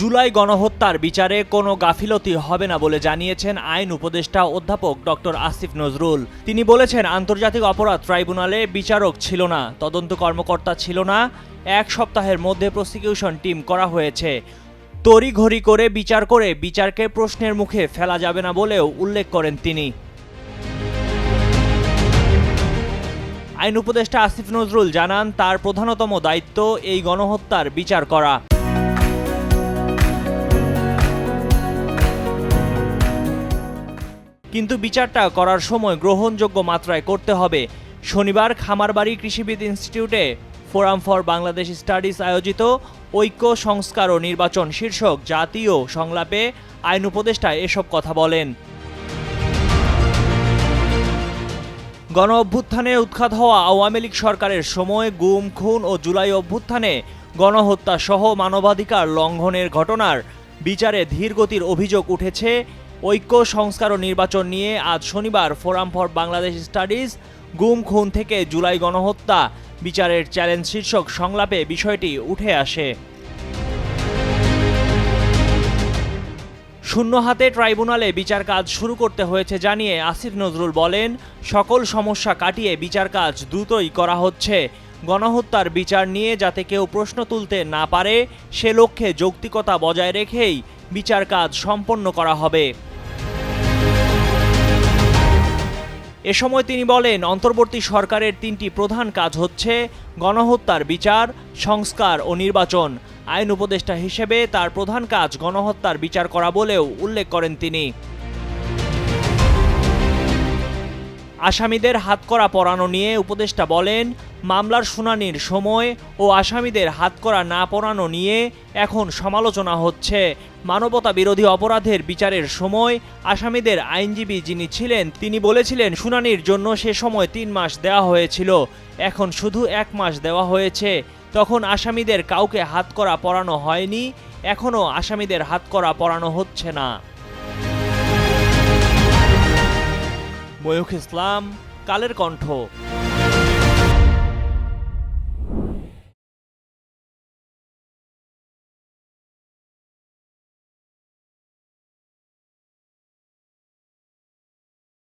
জুলাই গণহত্যার বিচারে কোনো গাফিলতি হবে না বলে জানিয়েছেন আইন উপদেষ্টা অধ্যাপক ডক্টর আসিফ নজরুল। তিনি বলেছেন, আন্তর্জাতিক অপরাধ ট্রাইব্যুনালে বিচারক ছিল না, তদন্ত কর্মকর্তা ছিল না, 1 সপ্তাহের মধ্যে প্রসিকিউশন টিম করা হয়েছে। তড়িঘড়ি করে বিচার করে বিচারকে প্রশ্নের মুখে ফেলা যাবে না বলেও উল্লেখ করেন তিনি। আইন উপদেষ্টা আসিফ নজরুল জানান, তার প্রধানতম দায়িত্ব এই গণহত্যার বিচার করা। কিন্তু বিচারটা করার সময় গ্রহণযোগ্য মাত্রায় করতে হবে। শনিবার খামারবাড়ি কৃষিবিদ ইনস্টিটিউটে ফোরাম ফর বাংলাদেশ স্টাডিজ আয়োজিত ঐক্য সংস্কার ও নির্বাচন শীর্ষক জাতীয় সংলাপে আইন উপদেষ্টা এসব কথা বলেন। গণ অভ্যুত্থানে উৎখাত হওয়া আওয়ামী লীগ সরকারের সময় গুম, খুন ও জুলাই অভ্যুত্থানে গণহত্যা সহ মানবাধিকার লঙ্ঘনের ঘটনার বিচারে ধীরগতির অভিযোগ উঠেছে। ঐক্য সংস্কার ও নির্বাচন নিয়ে আজ শনিবার ফোরাম ফর বাংলাদেশ স্টাডিজ গুম, খুন থেকে জুলাই গণহত্যা বিচারের চ্যালেঞ্জ শীর্ষক সংলাপে বিষয়টি উঠে আসে। শূন্য হাতে ট্রাইব্যুনালে বিচার কাজ শুরু করতে হয়েছে জানিয়ে আসিফ নজরুল বলেন, সকল সমস্যা কাটিয়ে বিচার কাজ দ্রুতই করা হচ্ছে। গণহত্যার বিচার নিয়ে যাতে কেউ প্রশ্ন তুলতে না পারে সে লক্ষ্যে যৌক্তিকতা বজায় রেখেই বিচার কাজ সম্পন্ন করা হবে। এ সময় তিনি বলেন, অন্তর্বর্তী সরকারের 3টি প্রধান কাজ হচ্ছে গণহত্যার বিচার, সংস্কার ও নির্বাচন। আইন উপদেষ্টা হিসেবে তার প্রধান কাজ গণহত্যার বিচার করা বলেও উল্লেখ করেন তিনি। আসামিদের হাতকড়া পরানো নিয়ে উপদেষ্টা বলেন, মামলার শুনানির সময় ও আসামিদের হাতকড়া না পরানো নিয়ে এখন সমালোচনা হচ্ছে। মানবতা বিরোধী অপরাধের বিচারের সময় আসামিদের আইনজীবী যিনি ছিলেন তিনি বলেছিলেন, শুনানির জন্য সে সময় 3 মাস দেওয়া হয়েছিল, এখন শুধু 1 মাস দেওয়া হয়েছে। তখন আসামিদের কাউকে হাতকড়া পরানো হয়নি, এখনও আসামিদের হাতকড়া পরানো হচ্ছে না। ময়ূখ ইসলাম, কালের কণ্ঠ।